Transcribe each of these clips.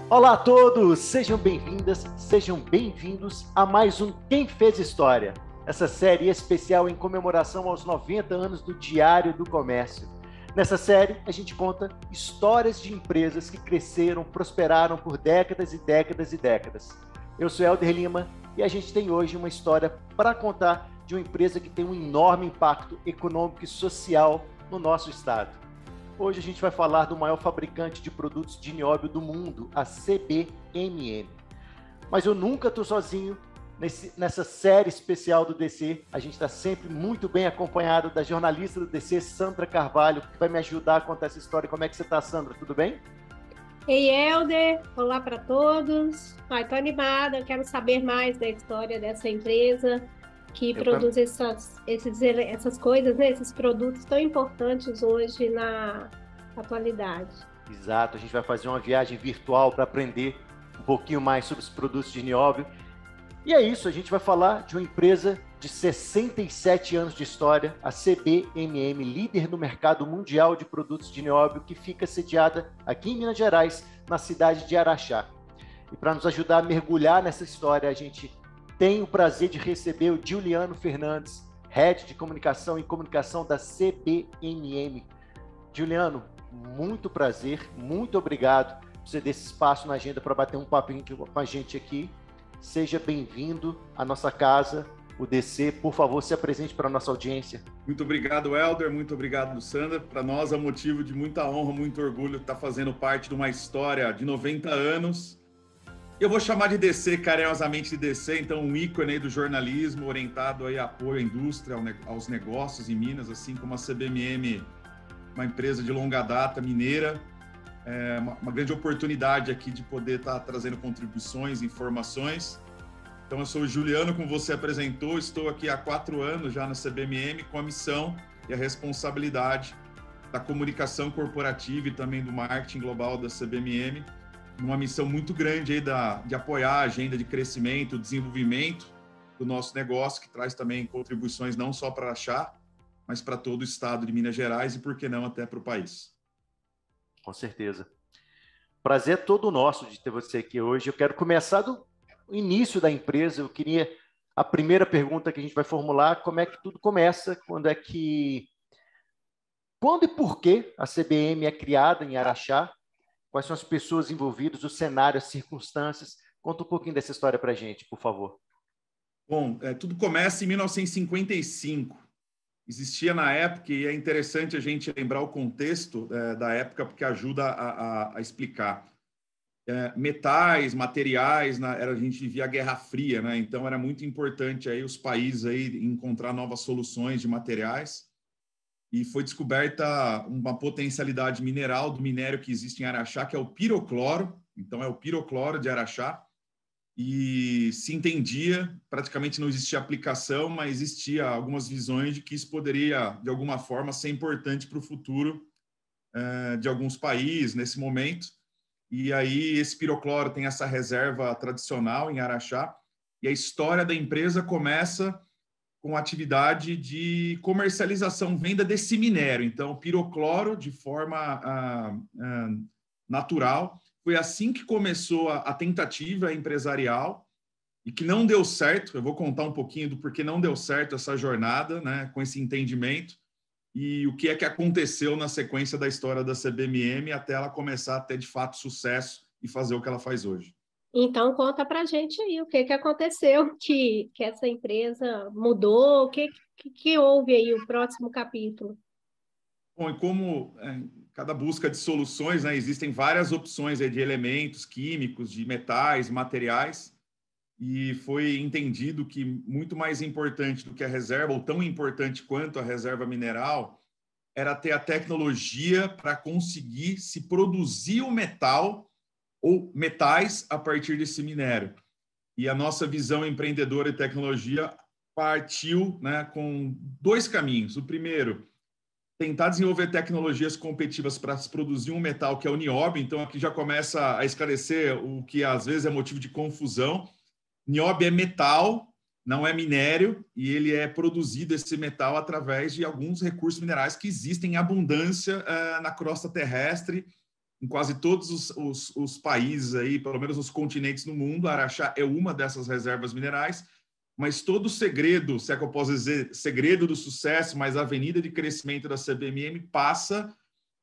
Olá a todos, sejam bem-vindas, sejam bem-vindos a mais um Quem Fez História, essa série especial em comemoração aos 90 anos do Diário do Comércio. Nessa série, a gente conta histórias de empresas que cresceram, prosperaram por décadas e décadas e décadas. Eu sou Helder Lima e a gente tem hoje uma história para contar de uma empresa que tem um enorme impacto econômico e social no nosso estado. Hoje a gente vai falar do maior fabricante de produtos de nióbio do mundo, a CBMM. Mas eu nunca estou sozinho nessa série especial do DC. A gente está sempre muito bem acompanhado da jornalista do DC, Sandra Carvalho, que vai me ajudar a contar essa história. Como é que você está, Sandra? Tudo bem? Ei, Helder! Olá para todos. Estou animada, quero saber mais da história dessa empresa que produz essas coisas, né? Esses produtos tão importantes hoje na atualidade. Exato, a gente vai fazer uma viagem virtual para aprender um pouquinho mais sobre os produtos de nióbio. E é isso, a gente vai falar de uma empresa de 67 anos de história, a CBMM, líder no mercado mundial de produtos de nióbio, que fica sediada aqui em Minas Gerais, na cidade de Araxá. E para nos ajudar a mergulhar nessa história, a gente tem o prazer de receber o Juliano Fernandes, Head de Comunicação e Comunicação da CBMM. Juliano, muito prazer, muito obrigado por você ter esse espaço na agenda para bater um papinho com a gente aqui. Seja bem-vindo à nossa casa, o DC. Por favor, se apresente para a nossa audiência. Muito obrigado, Helder. Muito obrigado, Sandra. Para nós é um motivo de muita honra, muito orgulho estar fazendo parte de uma história de 90 anos. Eu vou chamar de DC, carinhosamente de DC, então um ícone aí do jornalismo orientado aí a apoio à indústria, aos negócios em Minas, assim como a CBMM, uma empresa de longa data mineira. É uma grande oportunidade aqui de poder estar trazendo contribuições, informações. Então, eu sou o Juliano, como você apresentou, estou aqui há 4 anos já na CBMM com a missão e a responsabilidade da comunicação corporativa e também do marketing global da CBMM, uma missão muito grande aí de apoiar a agenda de crescimento, desenvolvimento do nosso negócio, que traz também contribuições não só para Araxá, mas para todo o estado de Minas Gerais e, por que não, até para o país. Com certeza. Prazer é todo nosso de ter você aqui hoje. Eu quero começar do início da empresa. A primeira pergunta que a gente vai formular, como é que tudo começa? Quando e por que a CBM é criada em Araxá? Quais são as pessoas envolvidas, o cenário, as circunstâncias? Conta um pouquinho dessa história para a gente, por favor. Bom, tudo começa em 1955. Existia na época, e é interessante a gente lembrar o contexto da época, porque ajuda a explicar. Metais, materiais, a gente vivia a Guerra Fria, né? Então era muito importante aí os países aí encontrar novas soluções de materiais. E foi descoberta uma potencialidade mineral do minério que existe em Araxá, que é o pirocloro. Então, é o pirocloro de Araxá. E se entendia, praticamente não existia aplicação, mas existia algumas visões de que isso poderia, de alguma forma, ser importante para o futuro de alguns países nesse momento. E aí, esse pirocloro tem essa reserva tradicional em Araxá. E a história da empresa começa com atividade de comercialização, venda desse minério. Então, pirocloro, de forma natural. Foi assim que começou a tentativa empresarial e que não deu certo. Eu vou contar um pouquinho do porquê não deu certo essa jornada, né, com esse entendimento e o que é que aconteceu na sequência da história da CBMM até ela começar a ter, de fato, sucesso e fazer o que ela faz hoje. Então, conta para a gente aí o que aconteceu, que essa empresa mudou, o que houve aí, o próximo capítulo. Bom, e como cada busca de soluções, né, existem várias opções aí de elementos químicos, de metais, materiais, e foi entendido que muito mais importante do que a reserva, ou tão importante quanto a reserva mineral, era ter a tecnologia para conseguir se produzir o metal ou metais a partir desse minério. E a nossa visão empreendedora e tecnologia partiu, né, com 2 caminhos. O primeiro, tentar desenvolver tecnologias competitivas para se produzir um metal que é o nióbio. Então, aqui já começa a esclarecer o que às vezes é motivo de confusão. Nióbio é metal não é minério e ele é produzido, esse metal, através de alguns recursos minerais que existem em abundância na crosta terrestre, em quase todos os países, aí, pelo menos os continentes no mundo. Araxá é uma dessas reservas minerais, mas todo o segredo, se é que eu posso dizer, segredo do sucesso, mas a avenida de crescimento da CBMM passa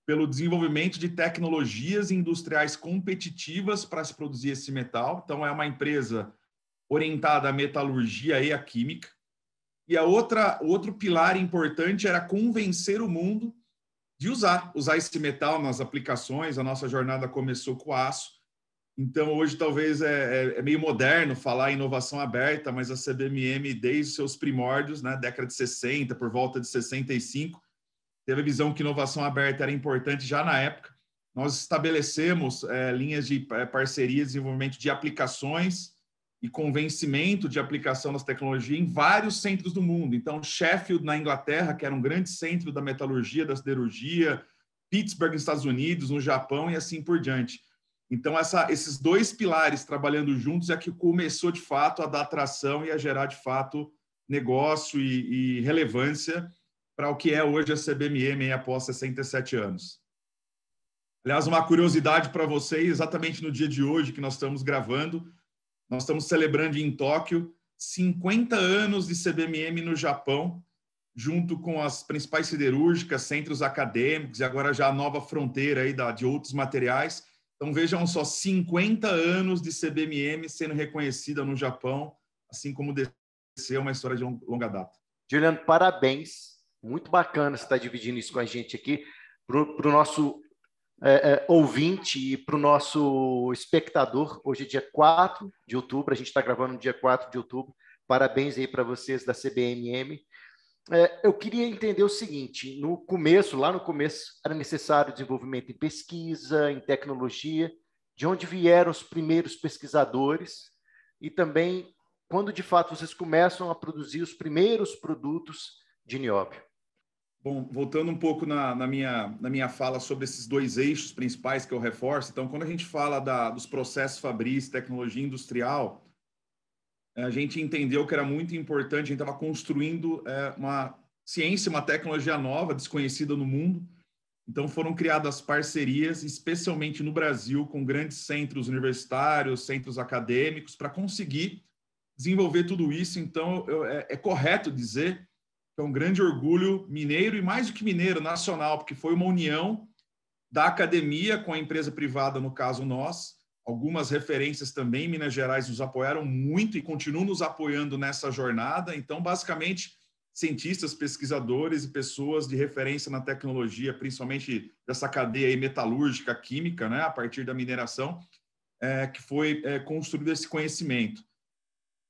pelo desenvolvimento de tecnologias industriais competitivas para se produzir esse metal. Então, é uma empresa orientada à metalurgia e à química. E o outro pilar importante era convencer o mundo de usar esse metal nas aplicações. A nossa jornada começou com o aço. Então, hoje, talvez é meio moderno falar em inovação aberta, mas a CBMM, desde os seus primórdios, na década de 60, por volta de 65, teve a visão que inovação aberta era importante já na época. Nós estabelecemos linhas de parceria, desenvolvimento de aplicações e convencimento de aplicação das tecnologias em vários centros do mundo. Então, Sheffield, na Inglaterra, que era um grande centro da metalurgia, da siderurgia, Pittsburgh, nos Estados Unidos, no Japão e assim por diante. Então, esses dois pilares trabalhando juntos é que começou, de fato, a dar atração e a gerar, de fato, negócio e relevância para o que é hoje a CBMM após 67 anos. Aliás, uma curiosidade para vocês, exatamente no dia de hoje que nós estamos gravando, nós estamos celebrando em Tóquio 50 anos de CBMM no Japão, junto com as principais siderúrgicas, centros acadêmicos e agora já a nova fronteira aí de outros materiais. Então, vejam só, 50 anos de CBMM sendo reconhecida no Japão, assim como desceu, uma história de longa data. Juliano, parabéns. Muito bacana você estar dividindo isso com a gente aqui, para o nosso ouvinte e para o nosso espectador. Hoje é dia 4 de outubro, a gente está gravando no dia 4 de outubro. Parabéns aí para vocês da CBMM. Eu queria entender o seguinte: lá no começo, era necessário desenvolvimento em pesquisa, em tecnologia. De onde vieram os primeiros pesquisadores? E também, quando de fato vocês começam a produzir os primeiros produtos de nióbio? Bom, voltando um pouco na minha fala sobre esses dois eixos principais que eu reforço. Então, quando a gente fala dos processos fabris, tecnologia industrial, a gente entendeu que era muito importante. A gente estava construindo uma ciência, uma tecnologia nova, desconhecida no mundo. Então, foram criadas parcerias, especialmente no Brasil, com grandes centros universitários, centros acadêmicos, para conseguir desenvolver tudo isso. Então, é correto dizer que é um grande orgulho mineiro, e mais do que mineiro, nacional, porque foi uma união da academia com a empresa privada, no caso nós. Algumas referências também em Minas Gerais nos apoiaram muito e continuam nos apoiando nessa jornada. Então, basicamente, cientistas, pesquisadores e pessoas de referência na tecnologia, principalmente dessa cadeia aí metalúrgica, química, né, a partir da mineração, que foi construído esse conhecimento.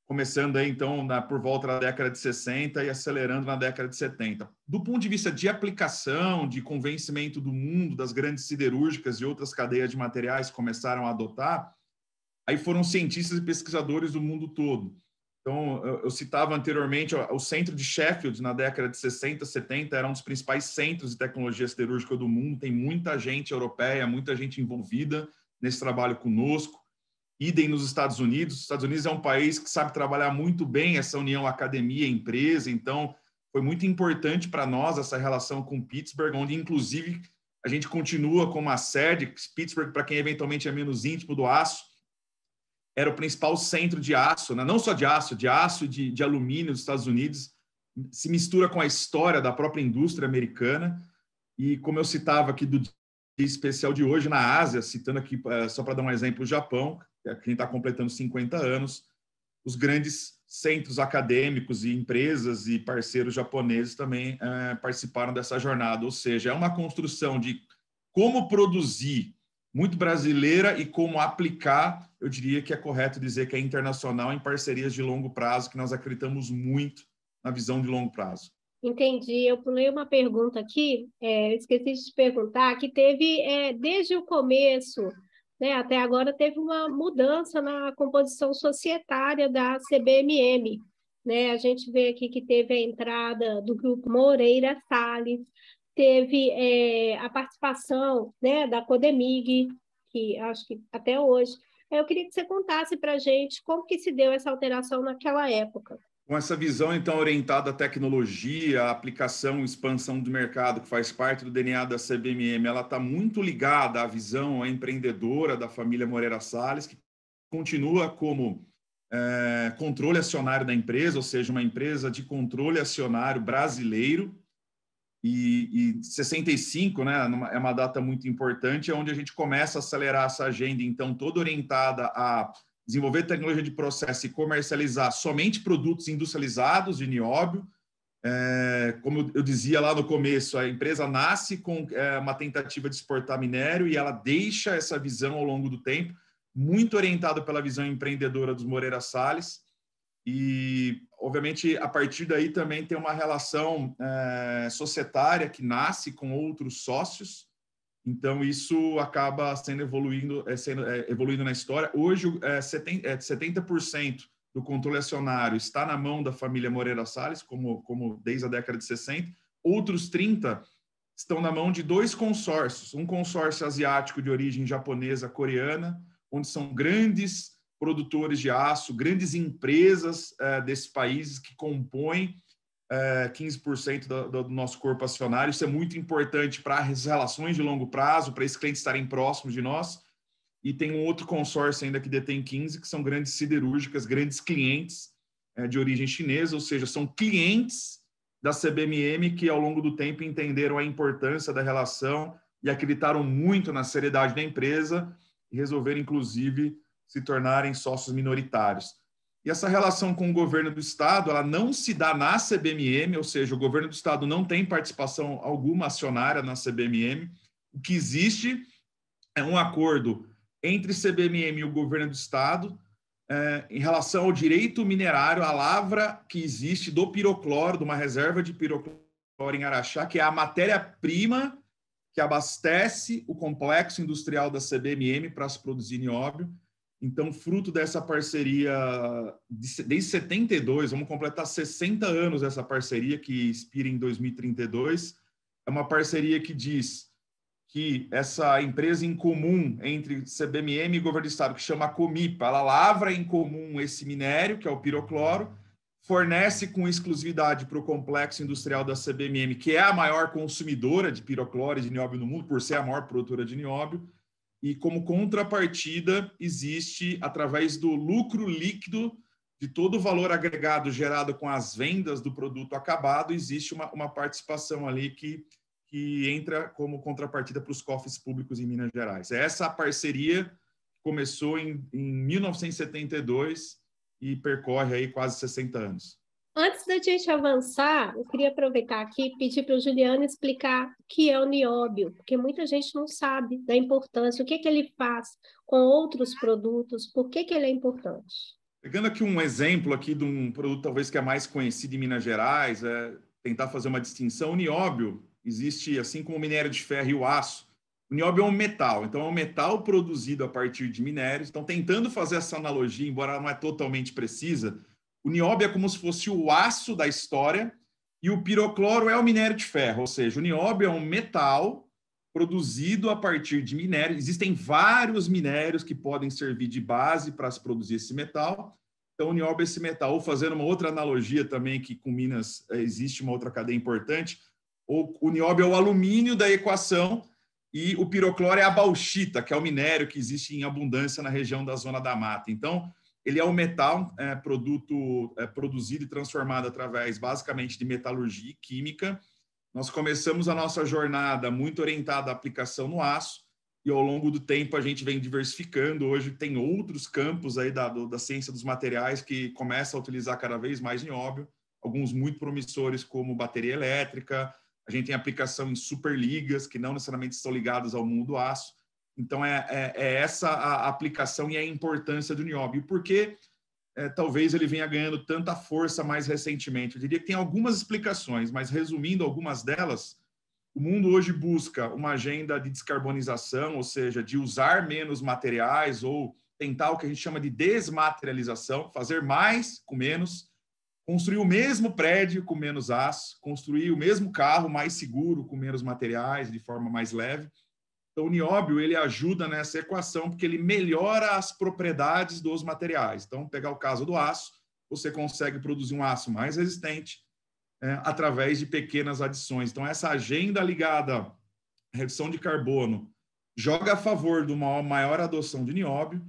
Começando aí, então, por volta da década de 60 e acelerando na década de 70. Do ponto de vista de aplicação, de convencimento do mundo, das grandes siderúrgicas e outras cadeias de materiais que começaram a adotar, aí foram cientistas e pesquisadores do mundo todo. Então, eu citava anteriormente o centro de Sheffield, na década de 60, 70, era um dos principais centros de tecnologia siderúrgica do mundo. Tem muita gente europeia, muita gente envolvida nesse trabalho conosco. Idem nos Estados Unidos. Os Estados Unidos é um país que sabe trabalhar muito bem essa união academia-empresa, então foi muito importante para nós essa relação com Pittsburgh, onde, inclusive, a gente continua com uma sede. Pittsburgh, para quem eventualmente é menos íntimo do aço, era o principal centro de aço, né? Não só de aço e de alumínio dos Estados Unidos, se mistura com a história da própria indústria americana. E, como eu citava aqui do dia especial de hoje, na Ásia, citando aqui, só para dar um exemplo, o Japão, que a gente está completando 50 anos, os grandes centros acadêmicos e empresas e parceiros japoneses também participaram dessa jornada. Ou seja, é uma construção de como produzir muito brasileira e como aplicar. Eu diria que é correto dizer que é internacional, em parcerias de longo prazo, que nós acreditamos muito na visão de longo prazo. Entendi. Eu pulei uma pergunta aqui, esqueci de te perguntar, que teve, desde o começo, né, até agora, teve uma mudança na composição societária da CBMM. Né? A gente vê aqui que teve a entrada do grupo Moreira Salles, teve a participação, né, da Codemig, que acho que até hoje. Eu queria que você contasse para a gente como que se deu essa alteração naquela época. Com essa visão, então, orientada à tecnologia, à aplicação, expansão do mercado, que faz parte do DNA da CBMM, ela está muito ligada à visão empreendedora da família Moreira Salles, que continua como controle acionário da empresa, ou seja, uma empresa de controle acionário brasileiro. E 65, né, é uma data muito importante, é onde a gente começa a acelerar essa agenda, então, toda orientada a desenvolver tecnologia de processo e comercializar somente produtos industrializados de nióbio. Como eu dizia lá no começo, a empresa nasce com uma tentativa de exportar minério e ela deixa essa visão ao longo do tempo, muito orientada pela visão empreendedora dos Moreira Salles. E, obviamente, a partir daí também tem uma relação societária que nasce com outros sócios. Então, isso acaba evoluindo na história. Hoje, 70% do controle acionário está na mão da família Moreira Salles, como desde a década de 60. Outros 30% estão na mão de 2 consórcios. Um consórcio asiático de origem japonesa, coreana, onde são grandes produtores de aço, grandes empresas desses países que compõem 15% do nosso corpo acionário. Isso é muito importante para as relações de longo prazo, para esses clientes estarem próximos de nós. E tem um outro consórcio ainda que detém 15%, que são grandes siderúrgicas, grandes clientes de origem chinesa, ou seja, são clientes da CBMM que, ao longo do tempo, entenderam a importância da relação e acreditaram muito na seriedade da empresa e resolveram, inclusive, se tornarem sócios minoritários. E essa relação com o governo do Estado, ela não se dá na CBMM, ou seja, o governo do Estado não tem participação alguma acionária na CBMM. O que existe é um acordo entre CBMM e o governo do Estado em relação ao direito minerário, a lavra que existe do pirocloro, de uma reserva de pirocloro em Araxá, que é a matéria-prima que abastece o complexo industrial da CBMM para se produzir nióbio. Então, fruto dessa parceria, desde 72, vamos completar 60 anos dessa parceria, que expira em 2032, é uma parceria que diz que essa empresa em comum entre CBMM e governo do Estado, que chama Comipa, ela lavra em comum esse minério, que é o pirocloro, fornece com exclusividade para o complexo industrial da CBMM, que é a maior consumidora de pirocloro e de nióbio no mundo, por ser a maior produtora de nióbio. E como contrapartida, existe, através do lucro líquido de todo o valor agregado gerado com as vendas do produto acabado, existe uma participação ali que entra como contrapartida para os cofres públicos em Minas Gerais. Essa parceria começou em 1972 e percorre aí quase 60 anos. Antes da gente avançar, eu queria aproveitar aqui e pedir para o Juliano explicar o que é o nióbio, porque muita gente não sabe da importância, o que ele faz com outros produtos, por que ele é importante. Pegando aqui um exemplo aqui de um produto talvez que é mais conhecido em Minas Gerais, tentar fazer uma distinção. O nióbio existe, assim como o minério de ferro e o aço, o nióbio é um metal, então é um metal produzido a partir de minérios. Então, tentando fazer essa analogia, embora não é totalmente precisa, o nióbio é como se fosse o aço da história e o pirocloro é o minério de ferro, ou seja, o nióbio é um metal produzido a partir de minério. Existem vários minérios que podem servir de base para se produzir esse metal. Então, o nióbio é esse metal. Ou fazendo uma outra analogia também, que com Minas existe uma outra cadeia importante, o nióbio é o alumínio da equação e o pirocloro é a bauxita, que é o minério que existe em abundância na região da Zona da Mata. Então, ele é um metal, produto produzido e transformado através, basicamente, de metalurgia e química. Nós começamos a nossa jornada muito orientada à aplicação no aço e, ao longo do tempo, a gente vem diversificando. Hoje tem outros campos aí da ciência dos materiais que começam a utilizar cada vez mais nióbio, alguns muito promissores, como bateria elétrica. A gente tem aplicação em superligas, que não necessariamente estão ligadas ao mundo do aço. Então, é essa a aplicação e a importância do nióbio. E por que talvez ele venha ganhando tanta força mais recentemente? Eu diria que tem algumas explicações, mas resumindo algumas delas, o mundo hoje busca uma agenda de descarbonização, ou seja, de usar menos materiais ou tentar o que a gente chama de desmaterialização, fazer mais com menos, construir o mesmo prédio com menos aço, construir o mesmo carro mais seguro com menos materiais, de forma mais leve. Então, o nióbio ele ajuda nessa equação porque ele melhora as propriedades dos materiais. Então, pegar o caso do aço, você consegue produzir um aço mais resistente através de pequenas adições. Então, essa agenda ligada à redução de carbono joga a favor de uma maior adoção de nióbio.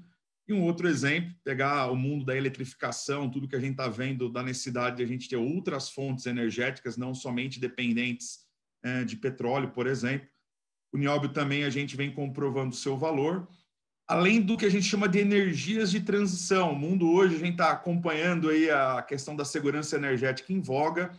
E um outro exemplo, pegar o mundo da eletrificação, tudo que a gente está vendo da necessidade de a gente ter outras fontes energéticas, não somente dependentes de petróleo, por exemplo. O nióbio também a gente vem comprovando o seu valor, além do que a gente chama de energias de transição. O mundo hoje, a gente está acompanhando aí a questão da segurança energética em voga.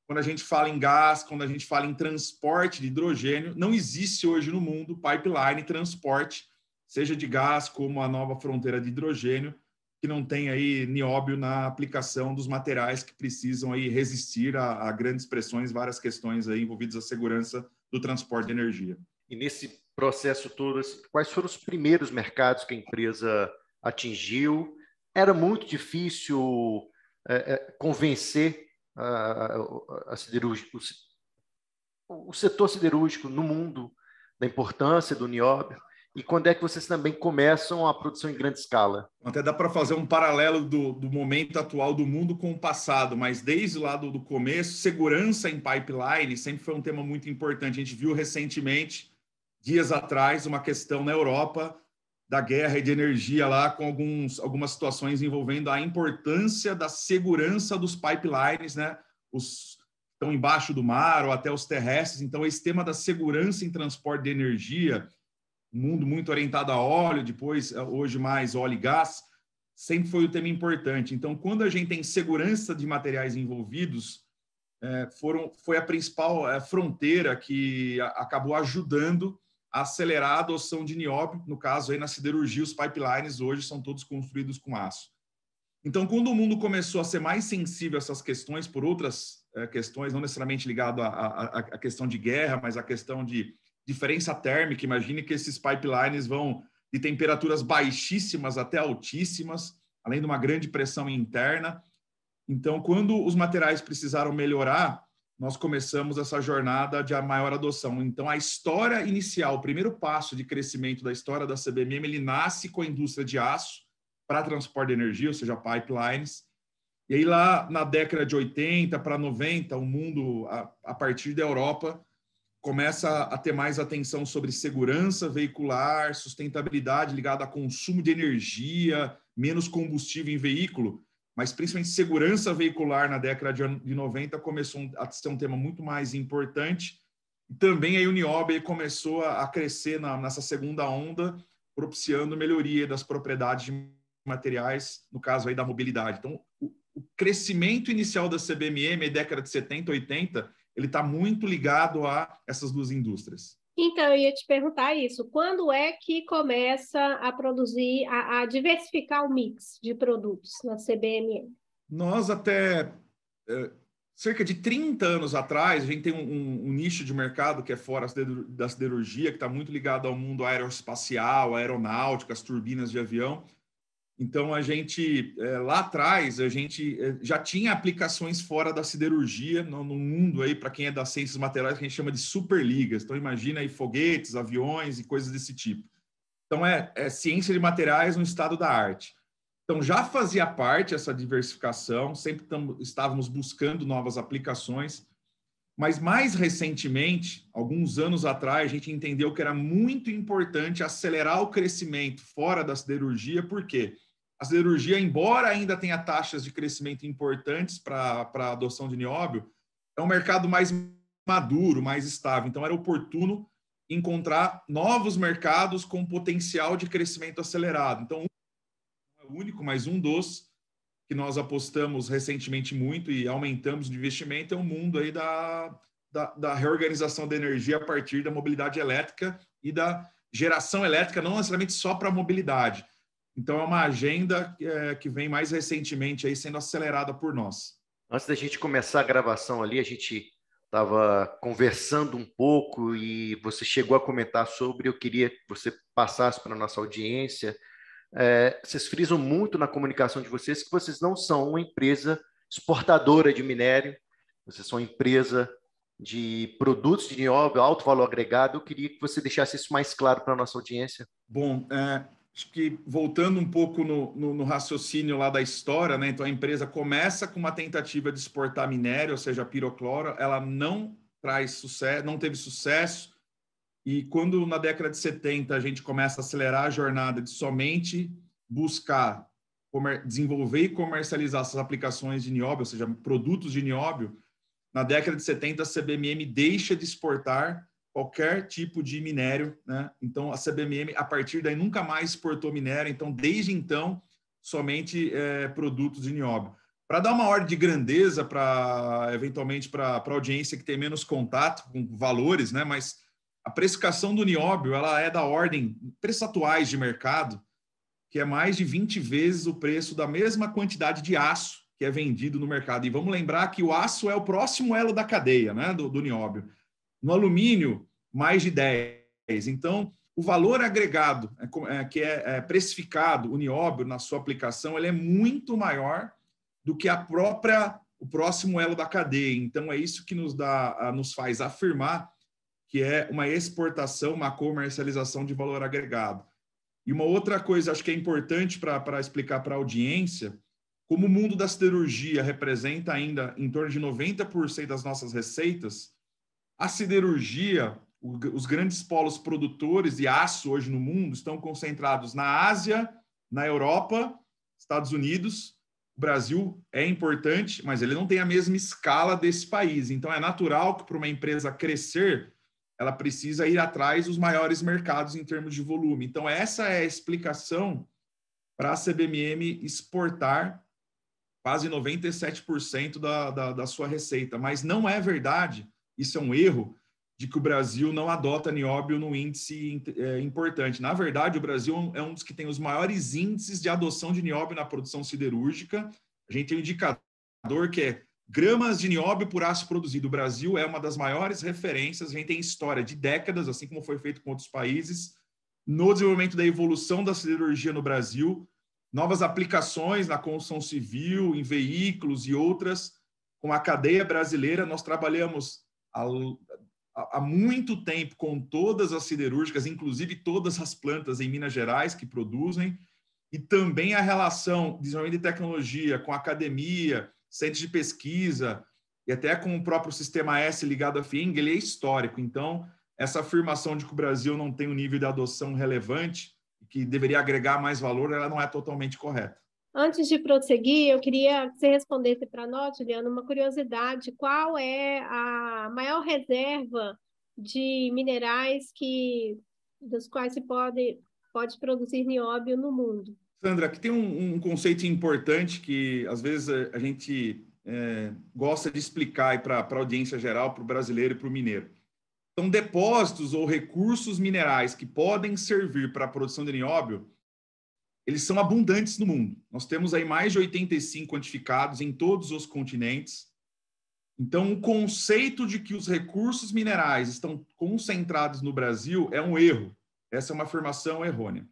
Quando a gente fala em gás, quando a gente fala em transporte de hidrogênio, não existe hoje no mundo pipeline transporte, seja de gás como a nova fronteira de hidrogênio, que não tem aí nióbio na aplicação dos materiais que precisam aí resistir a grandes pressões, várias questões aí envolvidas à segurança do transporte de energia. E nesse processo todo, quais foram os primeiros mercados que a empresa atingiu? Era muito difícil convencer o setor siderúrgico no mundo da importância do nióbio? E quando é que vocês também começam a produção em grande escala? Até dá para fazer um paralelo do momento atual do mundo com o passado, mas desde lá do começo, segurança em pipeline sempre foi um tema muito importante. A gente viu recentemente, dias atrás, uma questão na Europa da guerra e de energia lá, com algumas situações envolvendo a importância da segurança dos pipelines, né? Os estão embaixo do mar ou até os terrestres. Então, esse tema da segurança em transporte de energia, um mundo muito orientado a óleo, depois, hoje mais óleo e gás, sempre foi um tema importante. Então, quando a gente tem segurança de materiais envolvidos, foi a principal fronteira que acabou ajudando a acelerar a adoção de nióbio. No caso, aí na siderurgia, os pipelines hoje são todos construídos com aço. Então, quando o mundo começou a ser mais sensível a essas questões, por outras questões, não necessariamente ligado à questão de guerra, mas à questão de diferença térmica, imagine que esses pipelines vão de temperaturas baixíssimas até altíssimas, além de uma grande pressão interna. Então, quando os materiais precisaram melhorar, nós começamos essa jornada de maior adoção. Então, a história inicial, o primeiro passo de crescimento da história da CBMM, ele nasce com a indústria de aço para transporte de energia, ou seja, pipelines. E aí, lá na década de 80 para 90, o mundo, a partir da Europa, começa a ter mais atenção sobre segurança veicular, sustentabilidade ligada a consumo de energia, menos combustível em veículo, mas principalmente segurança veicular na década de 90 começou a ser um tema muito mais importante. E também aí o nióbio começou a crescer nessa segunda onda, propiciando melhoria das propriedades de materiais, no caso aí da mobilidade. Então, o crescimento inicial da CBMM, década de 70, 80, ele está muito ligado a essas duas indústrias. Então, eu ia te perguntar isso. Quando é que começa a produzir, a diversificar o mix de produtos na CBMM? Nós até cerca de 30 anos atrás, a gente tem um nicho de mercado que é fora da siderurgia, que está muito ligado ao mundo aeroespacial, aeronáutica, as turbinas de avião. Então, a gente, lá atrás, a gente já tinha aplicações fora da siderurgia, no mundo aí, para quem é das ciências materiais, que a gente chama de superligas. Então, imagina aí foguetes, aviões e coisas desse tipo. Então, é ciência de materiais no estado da arte. Então, já fazia parte essa diversificação, sempre estávamos buscando novas aplicações, mas mais recentemente, alguns anos atrás, a gente entendeu que era muito importante acelerar o crescimento fora da siderurgia, por quê? A siderurgia, embora ainda tenha taxas de crescimento importantes para a adoção de nióbio, é um mercado mais maduro, mais estável. Então, era oportuno encontrar novos mercados com potencial de crescimento acelerado. Então, não é o único, mas um dos que nós apostamos recentemente muito e aumentamos de investimento é o mundo aí da reorganização da energia a partir da mobilidade elétrica e da geração elétrica, não necessariamente só para a mobilidade. Então, é uma agenda que vem mais recentemente aí sendo acelerada por nós. Antes da gente começar a gravação ali, a gente estava conversando um pouco e você chegou a comentar sobre, eu queria que você passasse para a nossa audiência. Vocês frisam muito na comunicação de vocês que vocês não são uma empresa exportadora de minério, vocês são uma empresa de produtos de nióbio, alto valor agregado. Eu queria que você deixasse isso mais claro para a nossa audiência. Bom, acho que voltando um pouco no raciocínio lá da história, né? Então a empresa começa com uma tentativa de exportar minério, ou seja, a pirocloro, ela não traz sucesso, não teve sucesso, e quando na década de 70 a gente começa a acelerar a jornada de somente buscar desenvolver e comercializar essas aplicações de nióbio, ou seja, produtos de nióbio, na década de 70 a CBMM deixa de exportar qualquer tipo de minério, né? Então, a CBMM, a partir daí, nunca mais exportou minério. Então, desde então, somente produtos de nióbio. Para dar uma ordem de grandeza, eventualmente, para a audiência que tem menos contato com valores, né? Mas a precificação do nióbio, ela é da ordem, preços atuais de mercado, que é mais de 20 vezes o preço da mesma quantidade de aço que é vendido no mercado. E vamos lembrar que o aço é o próximo elo da cadeia, né? do nióbio. No alumínio, mais de 10. Então, o valor agregado que é precificado, o nióbio, na sua aplicação, ele é muito maior do que o próximo elo da cadeia. Então, é isso que nos faz afirmar que é uma exportação, uma comercialização de valor agregado. E uma outra coisa, acho que é importante para explicar para a audiência, como o mundo da siderurgia representa ainda em torno de 90% das nossas receitas, a siderurgia, os grandes polos produtores de aço hoje no mundo estão concentrados na Ásia, na Europa, Estados Unidos. O Brasil é importante, mas ele não tem a mesma escala desse país. Então, é natural que para uma empresa crescer, ela precisa ir atrás dos maiores mercados em termos de volume. Então, essa é a explicação para a CBMM exportar quase 97% da sua receita. Mas não é verdade, isso é um erro, de que o Brasil não adota nióbio no índice importante. Na verdade, o Brasil é um dos que tem os maiores índices de adoção de nióbio na produção siderúrgica. A gente tem um indicador que é gramas de nióbio por aço produzido. O Brasil é uma das maiores referências, a gente tem história de décadas, assim como foi feito com outros países, no desenvolvimento da evolução da siderurgia no Brasil, novas aplicações na construção civil, em veículos e outras. Com a cadeia brasileira, nós trabalhamos há muito tempo com todas as siderúrgicas, inclusive todas as plantas em Minas Gerais que produzem, e também a relação de desenvolvimento de tecnologia com a academia, centros de pesquisa e até com o próprio Sistema S ligado à FIENG, ele é histórico. Então, essa afirmação de que o Brasil não tem um nível de adoção relevante, que deveria agregar mais valor, ela não é totalmente correta. Antes de prosseguir, eu queria que você respondesse para nós, Juliana, uma curiosidade: qual é a maior reserva de minerais dos quais se pode produzir nióbio no mundo? Sandra, aqui tem um conceito importante que, às vezes, a gente gosta de explicar para a audiência geral, para o brasileiro e para o mineiro. Então, depósitos ou recursos minerais que podem servir para a produção de nióbio, eles são abundantes no mundo. Nós temos aí mais de 85 quantificados em todos os continentes. Então, o conceito de que os recursos minerais estão concentrados no Brasil é um erro. Essa é uma afirmação errônea.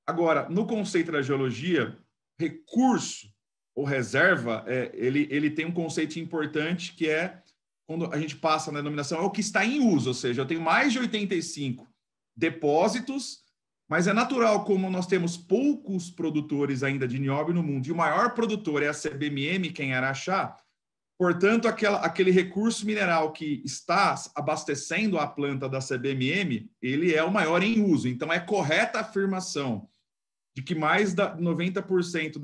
Agora, no conceito da geologia, recurso ou reserva, ele tem um conceito importante que é, quando a gente passa na denominação, é o que está em uso, ou seja, eu tenho mais de 85 depósitos, mas é natural, como nós temos poucos produtores ainda de nióbio no mundo, e o maior produtor é a CBMM, que é em Araxá, portanto, aquele recurso mineral que está abastecendo a planta da CBMM, ele é o maior em uso. Então, é correta a afirmação de que mais de 90%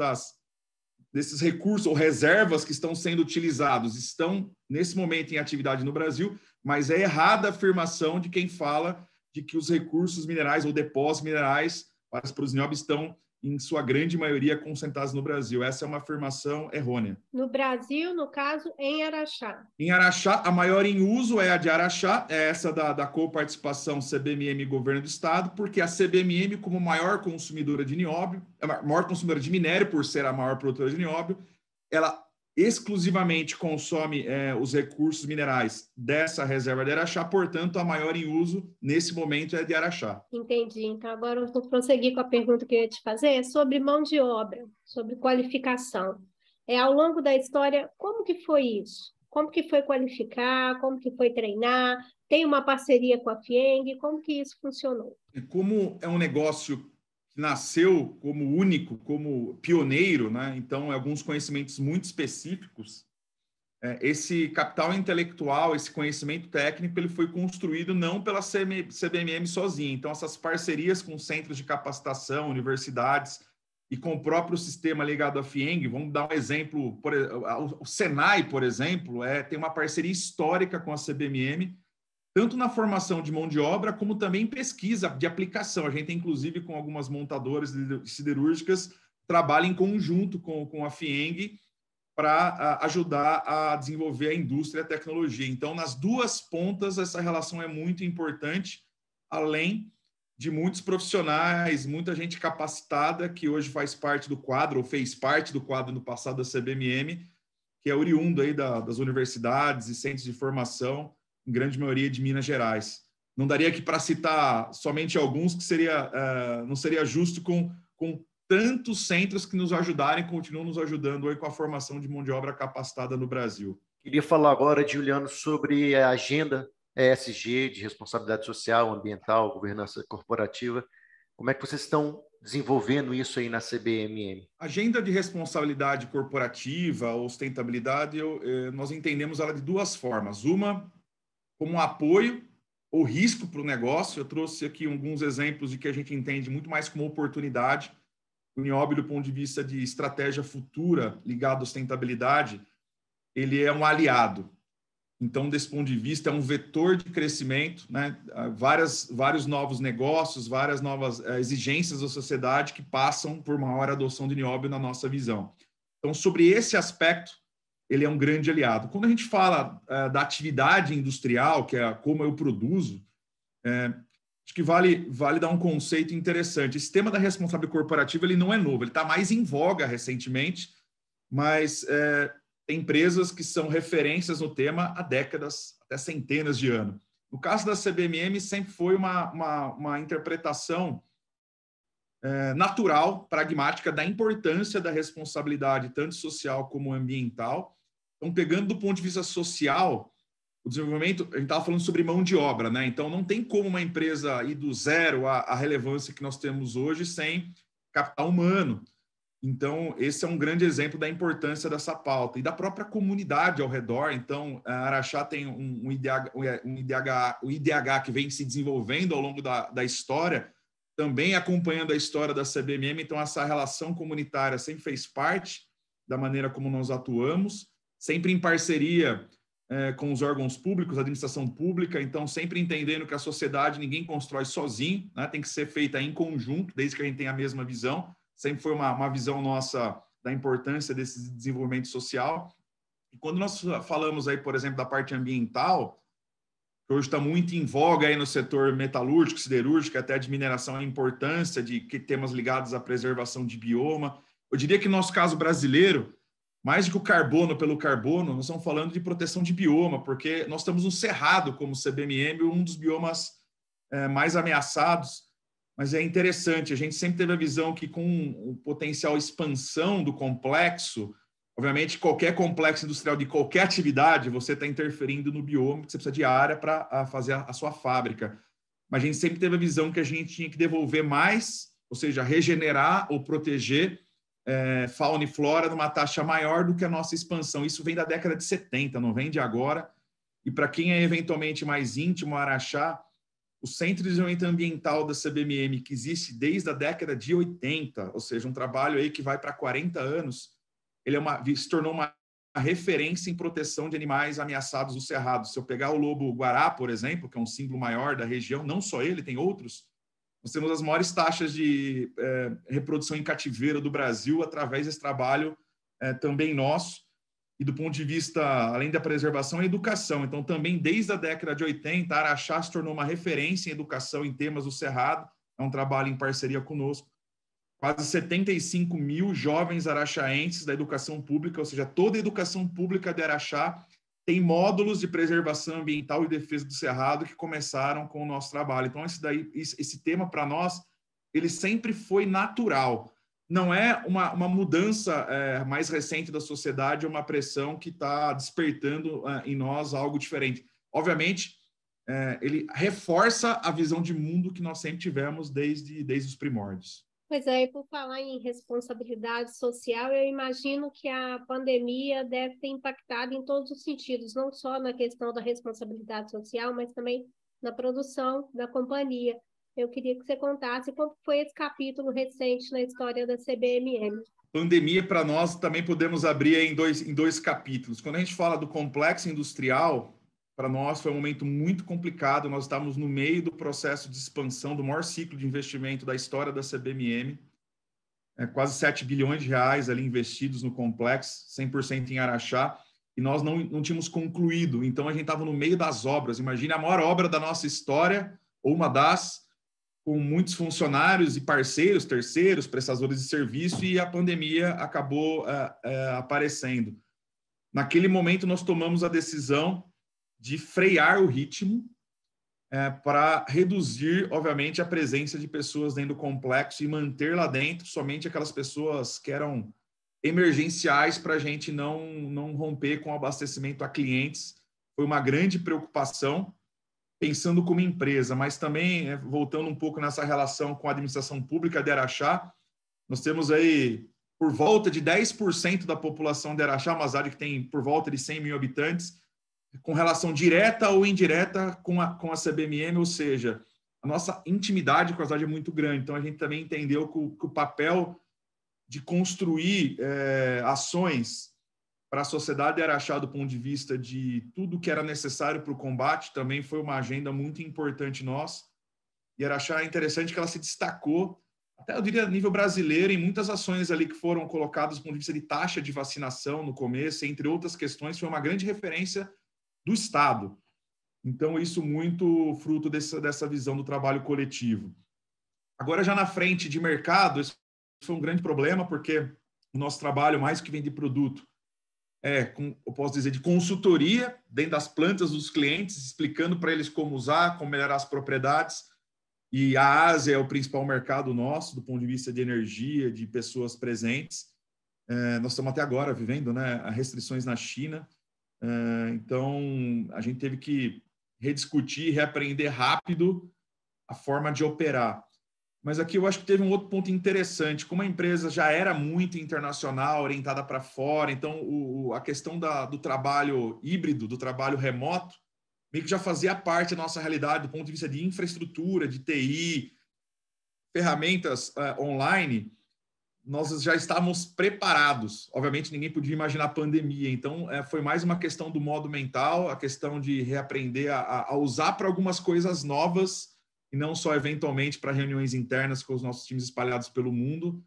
desses recursos ou reservas que estão sendo utilizados estão, nesse momento, em atividade no Brasil, mas é errada a afirmação de quem fala de que os recursos minerais ou depósitos minerais para os nióbios estão, em sua grande maioria, concentrados no Brasil. Essa é uma afirmação errônea. No Brasil, no caso, em Araxá. Em Araxá, a maior em uso é a de Araxá, é essa da coparticipação CBMM e Governo do Estado, porque a CBMM, como maior consumidora de nióbio, é a maior consumidora de minério, por ser a maior produtora de nióbio, ela exclusivamente consome os recursos minerais dessa reserva de Araxá, portanto, a maior em uso, nesse momento, é de Araxá. Entendi. Então, agora eu vou prosseguir com a pergunta que eu ia te fazer, é sobre mão de obra, sobre qualificação. Ao longo da história, como que foi isso? Como que foi qualificar? Como que foi treinar? Tem uma parceria com a FIENG? Como que isso funcionou? Como é um negócio que nasceu como único, como pioneiro, né? Então, alguns conhecimentos muito específicos. Esse capital intelectual, esse conhecimento técnico, ele foi construído não pela CBMM sozinha. Então, essas parcerias com centros de capacitação, universidades e com o próprio sistema ligado à FIENG, vamos dar um exemplo, o Senai, por exemplo, tem uma parceria histórica com a CBMM, tanto na formação de mão de obra, como também em pesquisa de aplicação. A gente, inclusive, com algumas montadoras siderúrgicas, trabalha em conjunto com a FIENG, para ajudar a desenvolver a indústria e a tecnologia. Então, nas duas pontas, essa relação é muito importante, além de muitos profissionais, muita gente capacitada, que hoje faz parte do quadro, ou fez parte do quadro no passado da CBMM, que é oriundo aí das universidades e centros de formação, em grande maioria de Minas Gerais. Não daria aqui para citar somente alguns, que não seria justo com tantos centros que nos ajudarem, continuam nos ajudando aí com a formação de mão de obra capacitada no Brasil. Queria falar agora, Juliano, sobre a agenda ESG, de responsabilidade social, ambiental, governança corporativa. Como é que vocês estão desenvolvendo isso aí na CBMM? Agenda de responsabilidade corporativa ou sustentabilidade, nós entendemos ela de duas formas. Uma, como um apoio ou risco para o negócio. Eu trouxe aqui alguns exemplos de que a gente entende muito mais como oportunidade. O Nióbio, do ponto de vista de estratégia futura ligado à sustentabilidade, ele é um aliado. Então, desse ponto de vista, é um vetor de crescimento, né? Vários novos negócios, várias novas exigências da sociedade que passam por maior adoção de Nióbio na nossa visão. Então, sobre esse aspecto, ele é um grande aliado. Quando a gente fala da atividade industrial, que é como eu produzo, acho que vale dar um conceito interessante. Esse tema da responsabilidade corporativa, ele não é novo, ele está mais em voga recentemente, mas tem empresas que são referências no tema há décadas, até centenas de anos. No caso da CBMM, sempre foi uma interpretação natural, pragmática, da importância da responsabilidade, tanto social como ambiental. Então, pegando do ponto de vista social, o desenvolvimento, a gente estava falando sobre mão de obra, né? Então, não tem como uma empresa ir do zero à relevância que nós temos hoje sem capital humano. Então, esse é um grande exemplo da importância dessa pauta. E da própria comunidade ao redor. Então, a Araxá tem um IDH que vem se desenvolvendo ao longo da história, também acompanhando a história da CBMM. Então, essa relação comunitária sempre fez parte da maneira como nós atuamos, sempre em parceria com os órgãos públicos, a administração pública, então sempre entendendo que a sociedade ninguém constrói sozinho, né? Tem que ser feita em conjunto, desde que a gente tenha a mesma visão. Sempre foi uma visão nossa da importância desse desenvolvimento social. E quando nós falamos aí, por exemplo, da parte ambiental, que hoje está muito em voga aí no setor metalúrgico, siderúrgico, até de mineração, a importância de temas ligados à preservação de bioma. Eu diria que no nosso caso brasileiro, mais do que o carbono pelo carbono, nós estamos falando de proteção de bioma, porque nós estamos no Cerrado, como CBMM, um dos biomas mais ameaçados. Mas é interessante, a gente sempre teve a visão que com o potencial expansão do complexo, obviamente qualquer complexo industrial de qualquer atividade, você está interferindo no bioma, porque você precisa de área para fazer a sua fábrica. Mas a gente sempre teve a visão que a gente tinha que devolver mais, ou seja, regenerar ou proteger fauna e flora numa taxa maior do que a nossa expansão. Isso vem da década de 70, não vem de agora. E para quem é eventualmente mais íntimo, Araxá, o Centro de Desenvolvimento Ambiental da CBMM, que existe desde a década de 80, ou seja, um trabalho aí que vai para 40 anos, ele se tornou uma referência em proteção de animais ameaçados do Cerrado. Se eu pegar o lobo-guará, por exemplo, que é um símbolo maior da região, não só ele, tem outros, nós temos as maiores taxas de reprodução em cativeiro do Brasil através desse trabalho também nosso. E do ponto de vista, além da preservação, a educação. Então, também desde a década de 80, a Araxá se tornou uma referência em educação em temas do Cerrado. É um trabalho em parceria conosco. Quase 75 mil jovens araxaenses da educação pública, ou seja, toda a educação pública de Araxá tem módulos de preservação ambiental e defesa do Cerrado que começaram com o nosso trabalho. Então, esse tema, para nós, ele sempre foi natural. Não é uma mudança mais recente da sociedade, é uma pressão que está despertando em nós algo diferente. Obviamente, ele reforça a visão de mundo que nós sempre tivemos desde os primórdios. Pois é, e por falar em responsabilidade social, eu imagino que a pandemia deve ter impactado em todos os sentidos, não só na questão da responsabilidade social, mas também na produção da companhia. Eu queria que você contasse como foi esse capítulo recente na história da CBMM. Pandemia, para nós, também podemos abrir em dois capítulos. Quando a gente fala do complexo industrial, para nós foi um momento muito complicado. Nós estávamos no meio do processo de expansão do maior ciclo de investimento da história da CBMM. Quase 7 bilhões de reais ali investidos no complexo, 100% em Araxá, e nós não tínhamos concluído. Então, a gente estava no meio das obras. Imagine a maior obra da nossa história, ou uma das, com muitos funcionários e parceiros, terceiros, prestadores de serviço, e a pandemia acabou aparecendo. Naquele momento, nós tomamos a decisão de frear o ritmo para reduzir, obviamente, a presença de pessoas dentro do complexo e manter lá dentro somente aquelas pessoas que eram emergenciais para a gente não romper com o abastecimento a clientes. Foi uma grande preocupação, pensando como empresa, mas também, voltando um pouco nessa relação com a administração pública de Araxá, nós temos aí por volta de 10% da população de Araxá, uma cidade que tem por volta de 100 mil habitantes, com relação direta ou indireta com a CBMM, ou seja, a nossa intimidade com a cidade é muito grande. Então, a gente também entendeu que o papel de construir ações para a sociedade de Araxá, do ponto de vista de tudo que era necessário para o combate, também foi uma agenda muito importante nossa. E Araxá é interessante que ela se destacou, até eu diria a nível brasileiro, em muitas ações ali que foram colocadas do ponto de vista de taxa de vacinação no começo, entre outras questões, foi uma grande referência do Estado. Então, isso muito fruto dessa visão do trabalho coletivo. Agora, já na frente de mercado, isso foi um grande problema, porque o nosso trabalho, mais que vender produto, eu posso dizer, de consultoria dentro das plantas dos clientes, explicando para eles como usar, como melhorar as propriedades. E a Ásia é o principal mercado nosso, do ponto de vista de energia, de pessoas presentes. Nós estamos até agora vivendo, né, restrições na China. Então, a gente teve que rediscutir, reaprender rápido a forma de operar. Mas aqui eu acho que teve um outro ponto interessante. Como a empresa já era muito internacional, orientada para fora, então a questão do trabalho híbrido, do trabalho remoto, meio que já fazia parte da nossa realidade do ponto de vista de infraestrutura, de TI, ferramentas online. Nós já estávamos preparados. Obviamente, ninguém podia imaginar a pandemia. Então, foi mais uma questão do modo mental, a questão de reaprender a usar para algumas coisas novas e não só, eventualmente, para reuniões internas com os nossos times espalhados pelo mundo,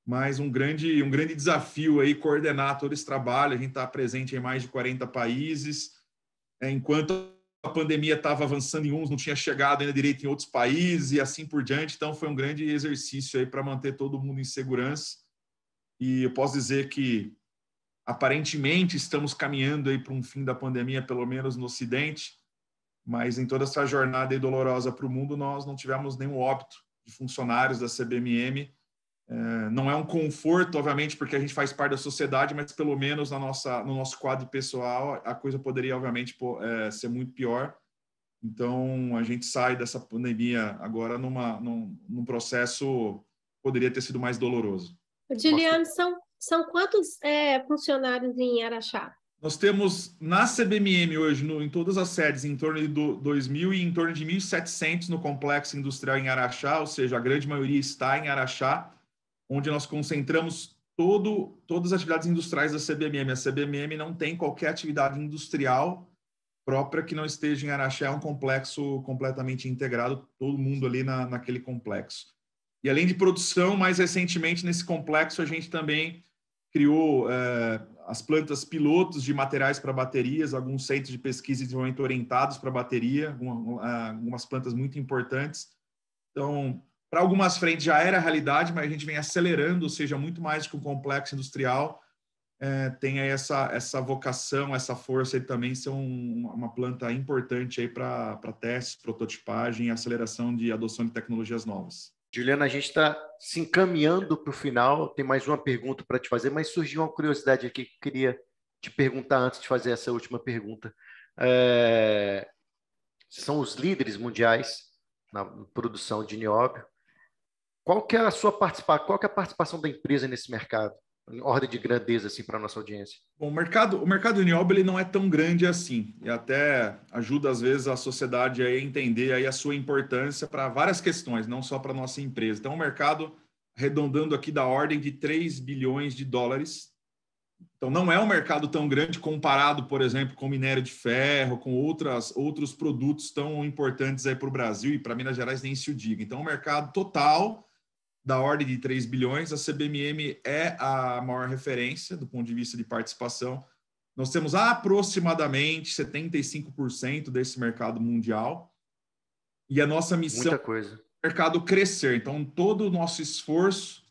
mas um grande desafio aí coordenar todo esse trabalho. A gente está presente em mais de 40 países. Enquanto a pandemia estava avançando em uns, não tinha chegado ainda direito em outros países e assim por diante. Então, foi um grande exercício aí para manter todo mundo em segurança. E eu posso dizer que, aparentemente, estamos caminhando aí para um fim da pandemia, pelo menos no Ocidente, mas em toda essa jornada aí dolorosa para o mundo, nós não tivemos nenhum óbito de funcionários da CBMM. Não é um conforto, obviamente, porque a gente faz parte da sociedade, mas pelo menos no nosso quadro pessoal, a coisa poderia, obviamente, ser muito pior. Então, a gente sai dessa pandemia agora num processo que poderia ter sido mais doloroso. Juliano, são quantos funcionários em Araxá? Nós temos na CBMM hoje, em todas as sedes, em torno de 2.000 e em torno de 1.700 no complexo industrial em Araxá, ou seja, a grande maioria está em Araxá, onde nós concentramos todas as atividades industriais da CBMM. A CBMM não tem qualquer atividade industrial própria que não esteja em Araxá, é um complexo completamente integrado, todo mundo ali naquele complexo. E além de produção, mais recentemente nesse complexo a gente também criou as plantas pilotos de materiais para baterias, alguns centros de pesquisa e desenvolvimento orientados para bateria, algumas plantas muito importantes. Então, para algumas frentes já era a realidade, mas a gente vem acelerando, ou seja, muito mais do que um complexo industrial, tem aí essa vocação, essa força e também ser uma planta importante aí para testes, prototipagem e aceleração de adoção de tecnologias novas. Juliana, a gente está se encaminhando para o final. Tem mais uma pergunta para te fazer, mas surgiu uma curiosidade aqui que eu queria te perguntar antes de fazer essa última pergunta. São os líderes mundiais na produção de nióbio. qual que é a sua participação, qual que é a participação da empresa nesse mercado? Em ordem de grandeza, assim, para a nossa audiência. Bom, o mercado de nióbio ele não é tão grande assim, e até ajuda, às vezes, a sociedade a entender aí a sua importância para várias questões, não só para a nossa empresa. Então, o mercado, arredondando aqui, da ordem de 3 bilhões de dólares. Então, não é um mercado tão grande comparado, por exemplo, com minério de ferro, com outros produtos tão importantes aí para o Brasil e para Minas Gerais, nem se o diga. Então, o mercado total da ordem de 3 bilhões, a CBMM é a maior referência do ponto de vista de participação. Nós temos aproximadamente 75% desse mercado mundial e a nossa missão é o mercado crescer. Então, todo o nosso esforço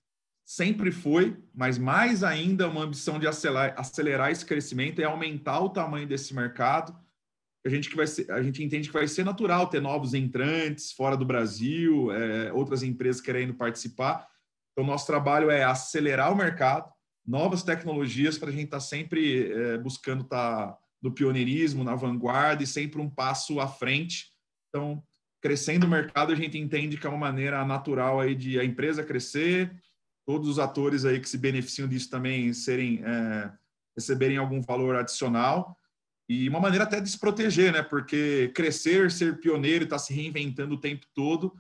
sempre foi, mas mais ainda uma ambição de acelerar esse crescimento e aumentar o tamanho desse mercado. A gente entende que vai ser natural ter novos entrantes fora do Brasil, outras empresas querendo participar. Então, nosso trabalho é acelerar o mercado, novas tecnologias para a gente estar sempre buscando estar no pioneirismo, na vanguarda e sempre um passo à frente. Então, crescendo o mercado, a gente entende que é uma maneira natural aí de a empresa crescer, todos os atores aí que se beneficiam disso também receberem algum valor adicional. E uma maneira até de se proteger, né? Porque crescer, ser pioneiro e estar se reinventando o tempo todo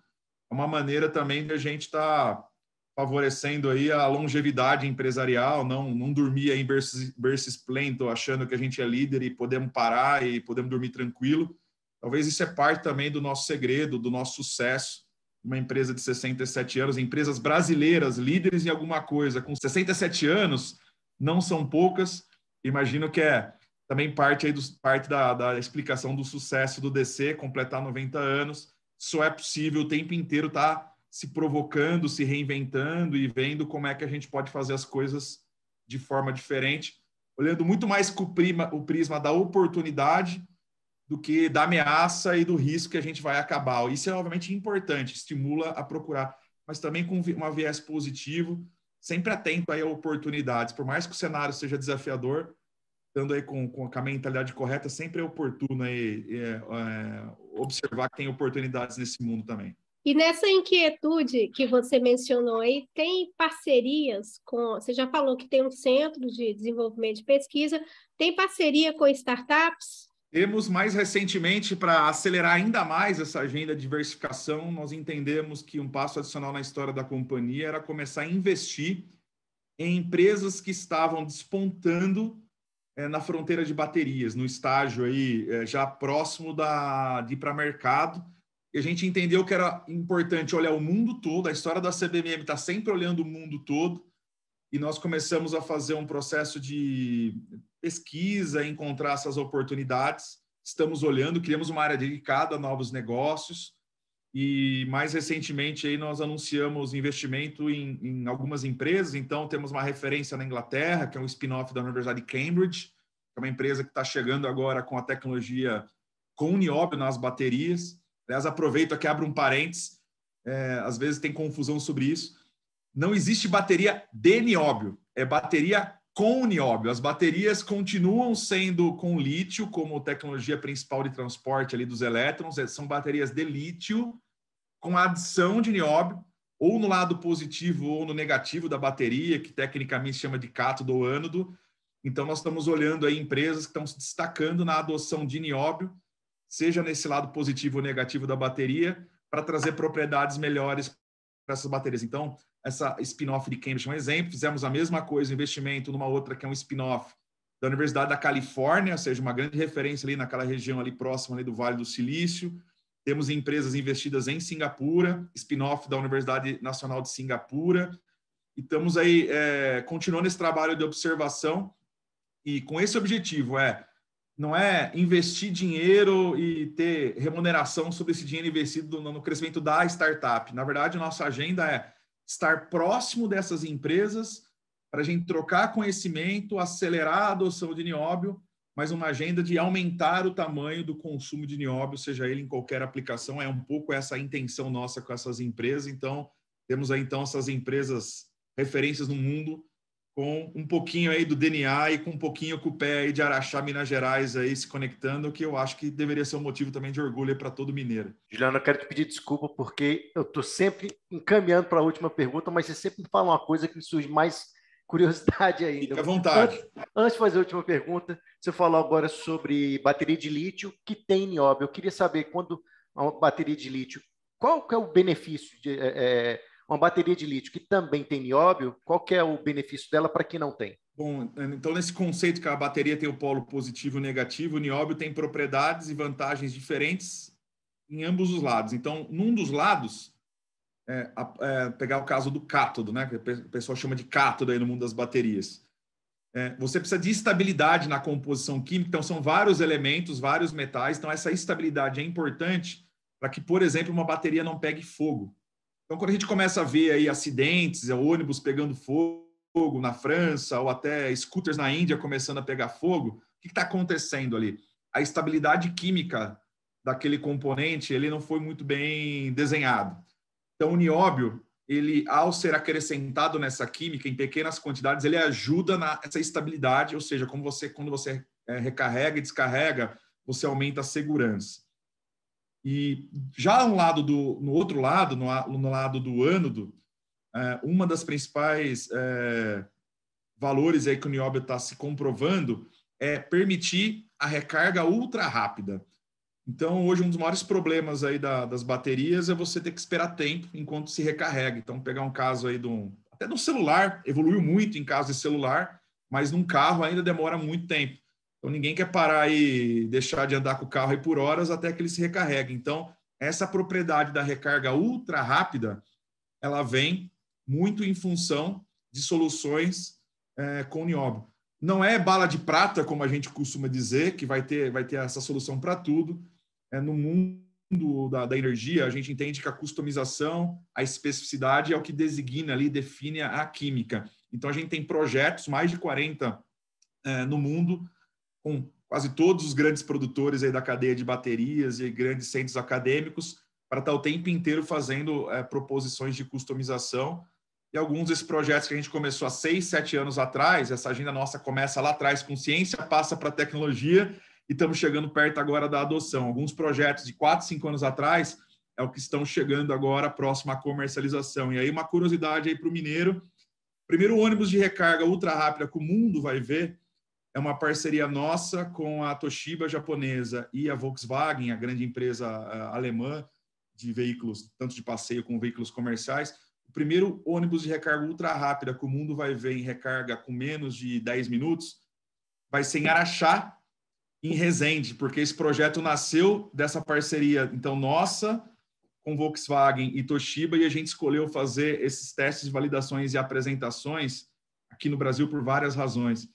é uma maneira também de a gente estar favorecendo aí a longevidade empresarial, não dormir aí em berço esplêndido, achando que a gente é líder e podemos parar e podemos dormir tranquilo. Talvez isso é parte também do nosso segredo, do nosso sucesso. Uma empresa de 67 anos, empresas brasileiras, líderes em alguma coisa, com 67 anos, não são poucas. Imagino que também parte da explicação do sucesso do DC, completar 90 anos. Só é possível o tempo inteiro estar se provocando, se reinventando e vendo como é que a gente pode fazer as coisas de forma diferente, olhando muito mais com o prisma da oportunidade do que da ameaça e do risco que a gente vai acabar. Isso é, obviamente, importante, estimula a procurar, mas também com um viés positivo, sempre atento aí a oportunidades. Por mais que o cenário seja desafiador, estando aí com a mentalidade correta, sempre é oportuno aí, observar que tem oportunidades nesse mundo também. E nessa inquietude que você mencionou aí, tem parcerias com... Você já falou que tem um centro de desenvolvimento de pesquisa, tem parceria com startups? Temos mais recentemente, para acelerar ainda mais essa agenda de diversificação, nós entendemos que um passo adicional na história da companhia era começar a investir em empresas que estavam despontando na fronteira de baterias, no estágio aí já próximo de ir para mercado. E a gente entendeu que era importante olhar o mundo todo, a história da CBMM está sempre olhando o mundo todo, e nós começamos a fazer um processo de pesquisa, encontrar essas oportunidades. Estamos olhando, criamos uma área dedicada a novos negócios, e mais recentemente aí nós anunciamos investimento em algumas empresas. Então temos uma referência na Inglaterra, que é um spin-off da Universidade de Cambridge, que é uma empresa que está chegando agora com a tecnologia com nióbio nas baterias. Aliás, aproveito aqui, abro um parênteses, às vezes tem confusão sobre isso. Não existe bateria de nióbio, é bateria com nióbio. As baterias continuam sendo com lítio como tecnologia principal de transporte ali dos elétrons, são baterias de lítio com adição de nióbio, ou no lado positivo ou no negativo da bateria, que tecnicamente se chama de cátodo ou ânodo. Então, nós estamos olhando aí empresas que estão se destacando na adoção de nióbio, seja nesse lado positivo ou negativo da bateria, para trazer propriedades melhores para essas baterias. Então, essa spin-off de Cambridge é um exemplo. Fizemos a mesma coisa, investimento numa outra que é um spin-off da Universidade da Califórnia, ou seja, uma grande referência ali naquela região ali próxima ali do Vale do Silício. Temos empresas investidas em Singapura, spin-off da Universidade Nacional de Singapura. E estamos aí continuando esse trabalho de observação e com esse objetivo não é investir dinheiro e ter remuneração sobre esse dinheiro investido no crescimento da startup. Na verdade, nossa agenda é estar próximo dessas empresas para a gente trocar conhecimento, acelerar a adoção de nióbio, mas uma agenda de aumentar o tamanho do consumo de nióbio, seja ele em qualquer aplicação. É um pouco essa a intenção nossa com essas empresas. Então, temos aí então essas empresas referências no mundo com um pouquinho aí do DNA e com um pouquinho com o pé aí de Araxá, Minas Gerais, aí se conectando, que eu acho que deveria ser um motivo também de orgulho para todo mineiro. Juliano, eu quero te pedir desculpa porque eu estou sempre encaminhando para a última pergunta, mas você sempre me fala uma coisa que me surge mais curiosidade ainda. Fique à vontade. Antes de fazer a última pergunta, você falou agora sobre bateria de lítio que tem nióbio. Eu queria saber, quando uma bateria de lítio, qual que é o benefício de uma bateria de lítio que também tem nióbio, qual que é o benefício dela para quem não tem? Bom, então nesse conceito que a bateria tem o polo positivo e negativo, o nióbio tem propriedades e vantagens diferentes em ambos os lados. Então, num dos lados, pegar o caso do cátodo, né, que o pessoal chama de cátodo aí no mundo das baterias. Você precisa de estabilidade na composição química, então são vários elementos, vários metais, então essa estabilidade é importante para que, por exemplo, uma bateria não pegue fogo. Então, quando a gente começa a ver aí acidentes, ônibus pegando fogo na França, ou até scooters na Índia começando a pegar fogo, o que está acontecendo ali? A estabilidade química daquele componente, ele não foi muito bem desenhado. Então, o nióbio, ele, ao ser acrescentado nessa química em pequenas quantidades, ele ajuda nessa estabilidade, ou seja, quando você recarrega e descarrega, você aumenta a segurança. E já no outro lado, no lado do ânodo, uma das principais valores aí que o nióbio está se comprovando é permitir a recarga ultra rápida. Então, hoje, um dos maiores problemas aí das baterias é você ter que esperar tempo enquanto se recarrega. Então, pegar um caso aí até de um celular, evoluiu muito em caso de celular, mas num carro ainda demora muito tempo. Então, ninguém quer parar e deixar de andar com o carro aí por horas até que ele se recarregue. Então, essa propriedade da recarga ultra rápida, ela vem muito em função de soluções com nióbio. Não é bala de prata, como a gente costuma dizer, que vai ter essa solução para tudo. No mundo da energia, a gente entende que a customização, a especificidade é o que designa ali, define a química. Então, a gente tem projetos, mais de 40 no mundo, com quase todos os grandes produtores aí da cadeia de baterias e grandes centros acadêmicos, para estar o tempo inteiro fazendo proposições de customização. E alguns desses projetos que a gente começou há 6, 7 anos atrás, essa agenda nossa começa lá atrás com ciência, passa para tecnologia e estamos chegando perto agora da adoção. Alguns projetos de 4, 5 anos atrás é o que estão chegando agora próximo à comercialização. E aí uma curiosidade aí para o mineiro, o primeiro ônibus de recarga ultra rápida que o mundo vai ver é uma parceria nossa com a Toshiba japonesa e a Volkswagen, a grande empresa alemã de veículos, tanto de passeio como veículos comerciais. O primeiro ônibus de recarga ultra rápida que o mundo vai ver em recarga com menos de 10 minutos vai ser em Araxá, em Resende, porque esse projeto nasceu dessa parceria, então, nossa, com Volkswagen e Toshiba, e a gente escolheu fazer esses testes, validações e apresentações aqui no Brasil por várias razões.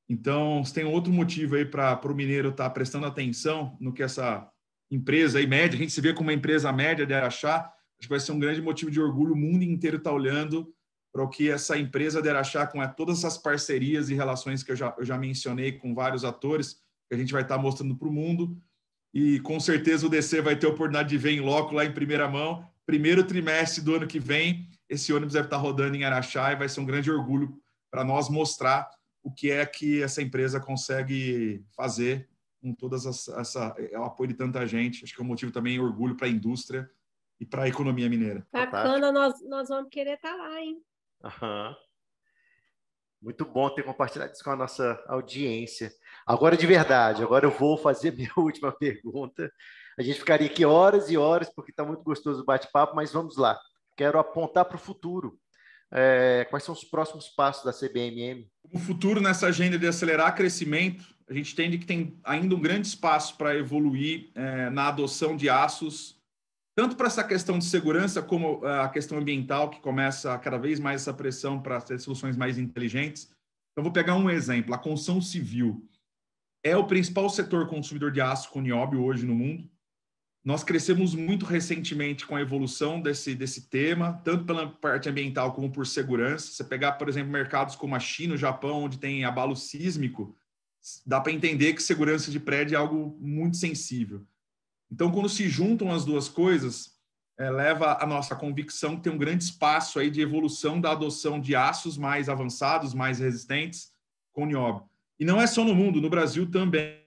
Então, se tem outro motivo aí para o mineiro estar prestando atenção no que essa empresa aí média, a gente se vê como uma empresa média de Araxá, acho que vai ser um grande motivo de orgulho, o mundo inteiro está olhando para o que essa empresa de Araxá, com todas essas parcerias e relações que eu já mencionei com vários atores, que a gente vai estar mostrando para o mundo, e com certeza o DC vai ter a oportunidade de ver em loco lá em primeira mão, primeiro trimestre do ano que vem, esse ônibus deve estar rodando em Araxá e vai ser um grande orgulho para nós mostrar o que é que essa empresa consegue fazer com todas o apoio de tanta gente. Acho que é um motivo também orgulho para a indústria e para a economia mineira. Bacana, nós vamos querer estar lá, hein? Uhum. Muito bom ter compartilhado isso com a nossa audiência. Agora, de verdade, agora eu vou fazer minha última pergunta. A gente ficaria aqui horas e horas, porque está muito gostoso o bate-papo, mas vamos lá. Quero apontar para o futuro. Quais são os próximos passos da CBMM? O futuro nessa agenda de acelerar crescimento, a gente entende que tem ainda um grande espaço para evoluir na adoção de aços, tanto para essa questão de segurança como a questão ambiental, que começa cada vez mais essa pressão para ter soluções mais inteligentes. Então, vou pegar um exemplo. A construção civil é o principal setor consumidor de aço com nióbio hoje no mundo. Nós crescemos muito recentemente com a evolução desse tema, tanto pela parte ambiental como por segurança. Você pegar, por exemplo, mercados como a China, o Japão, onde tem abalo sísmico, dá para entender que segurança de prédio é algo muito sensível. Então, quando se juntam as duas coisas, leva a nossa convicção que tem um grande espaço aí de evolução da adoção de aços mais avançados, mais resistentes com nióbio. E não é só no mundo, no Brasil também.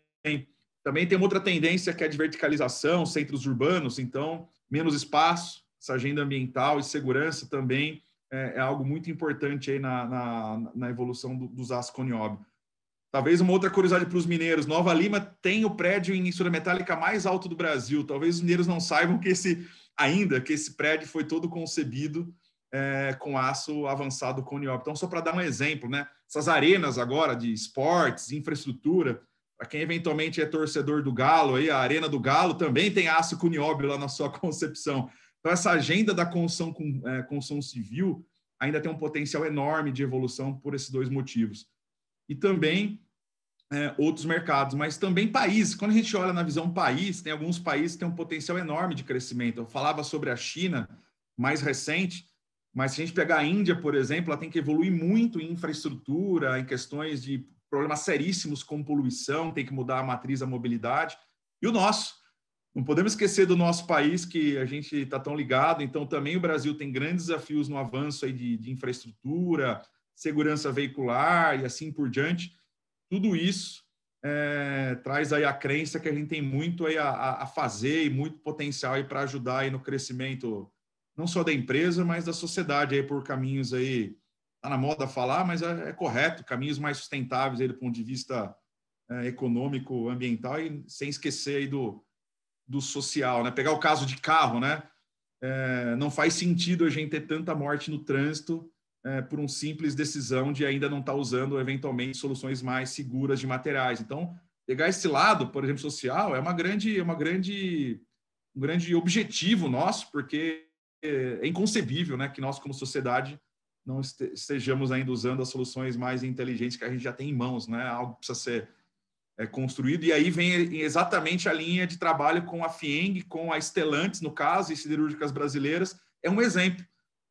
Também tem outra tendência que é de verticalização, centros urbanos, então menos espaço, essa agenda ambiental e segurança também é algo muito importante aí na evolução dos aços com nióbio. Talvez uma outra curiosidade para os mineiros, Nova Lima tem o prédio em estrutura metálica mais alto do Brasil. Talvez os mineiros não saibam que esse prédio foi todo concebido com aço avançado com nióbio. Então, só para dar um exemplo, né? Essas arenas agora de esportes, infraestrutura, para quem eventualmente é torcedor do Galo, aí, a Arena do Galo também tem aço com nióbio lá na sua concepção. Então, essa agenda da construção civil ainda tem um potencial enorme de evolução por esses dois motivos. E também outros mercados, mas também países. Quando a gente olha na visão país, tem alguns países que têm um potencial enorme de crescimento. Eu falava sobre a China, mais recente, mas se a gente pegar a Índia, por exemplo, ela tem que evoluir muito em infraestrutura, em questões de problemas seríssimos como poluição, tem que mudar a matriz da mobilidade. E o nosso. Não podemos esquecer do nosso país, que a gente está tão ligado. Então, também o Brasil tem grandes desafios no avanço aí de infraestrutura, segurança veicular e assim por diante. Tudo isso traz aí a crença que a gente tem muito aí a fazer e muito potencial aí para ajudar aí no crescimento, não só da empresa, mas da sociedade aí por caminhos aí, está na moda falar, mas é correto, caminhos mais sustentáveis aí do ponto de vista econômico, ambiental e sem esquecer aí do social, né? Pegar o caso de carro, né? Não faz sentido a gente ter tanta morte no trânsito por uma simples decisão de ainda não estar usando, eventualmente, soluções mais seguras de materiais. Então, pegar esse lado, por exemplo, social, é um grande objetivo nosso, porque é inconcebível, né, que nós, como sociedade, não estejamos ainda usando as soluções mais inteligentes que a gente já tem em mãos, né? Algo que precisa ser construído. E aí vem exatamente a linha de trabalho com a FIENG, com a Stellantis, no caso, e Siderúrgicas Brasileiras. É um exemplo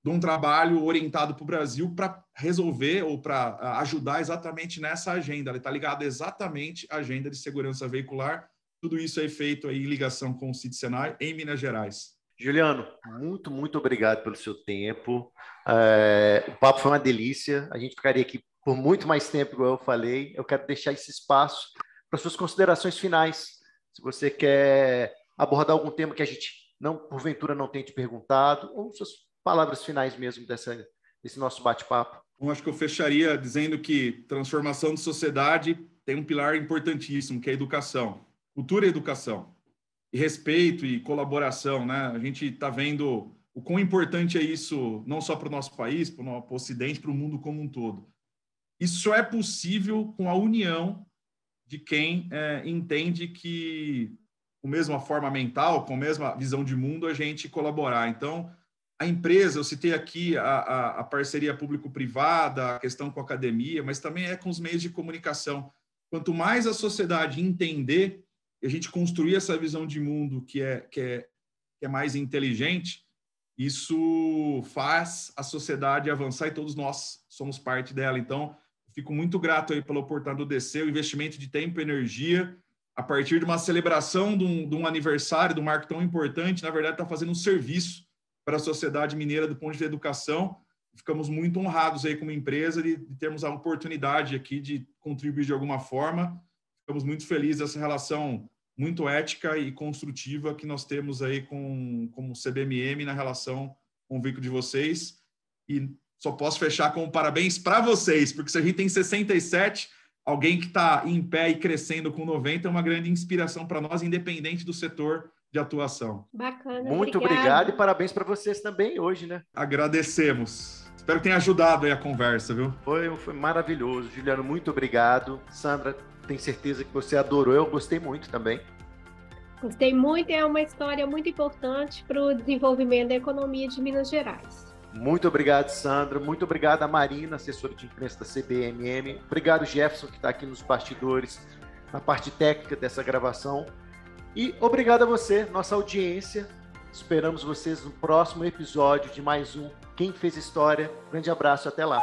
de um trabalho orientado para o Brasil para resolver ou para ajudar exatamente nessa agenda. Ela está ligada exatamente à agenda de segurança veicular. Tudo isso é feito aí em ligação com o CIT Senai em Minas Gerais. Juliano, muito obrigado pelo seu tempo. O papo foi uma delícia. A gente ficaria aqui por muito mais tempo, igual eu falei. Eu quero deixar esse espaço para suas considerações finais. Se você quer abordar algum tema que a gente, porventura, não tenha te perguntado, ou suas palavras finais mesmo desse nosso bate-papo. Bom, acho que eu fecharia dizendo que transformação de sociedade tem um pilar importantíssimo, que é a educação. Cultura e educação. E respeito e colaboração, né? A gente está vendo o quão importante é isso, não só para o nosso país, para o Ocidente, para o mundo como um todo. Isso só é possível com a união de quem entende que, com a mesma forma mental, com a mesma visão de mundo, a gente colaborar. Então, a empresa, eu citei aqui a parceria público-privada, a questão com a academia, mas também com os meios de comunicação. Quanto mais a sociedade entender e a gente construir essa visão de mundo que é mais inteligente, isso faz a sociedade avançar e todos nós somos parte dela. Então, fico muito grato aí pela oportunidade do DC, o investimento de tempo e energia, a partir de uma celebração de um aniversário, de um marco tão importante, na verdade está fazendo um serviço para a sociedade mineira do ponto de vista da educação. Ficamos muito honrados aí como empresa de termos a oportunidade aqui de contribuir de alguma forma. Ficamos muito felizes dessa relação muito ética e construtiva que nós temos aí com o CBMM na relação com o veículo de vocês. E só posso fechar com parabéns para vocês, porque se a gente tem 67, alguém que está em pé e crescendo com 90 é uma grande inspiração para nós, independente do setor de atuação. Bacana, muito obrigado e parabéns para vocês também hoje, né? Agradecemos. Espero que tenha ajudado aí a conversa, viu? Foi maravilhoso. Juliano, muito obrigado. Sandra, tenho certeza que você adorou. Eu gostei muito também. Gostei muito. É uma história muito importante para o desenvolvimento da economia de Minas Gerais. Muito obrigado, Sandra. Muito obrigado a Marina, assessora de imprensa da CBMM. Obrigado, Jefferson, que está aqui nos bastidores, na parte técnica dessa gravação. E obrigado a você, nossa audiência. Esperamos vocês no próximo episódio de mais um Quem Fez História. Grande abraço, até lá.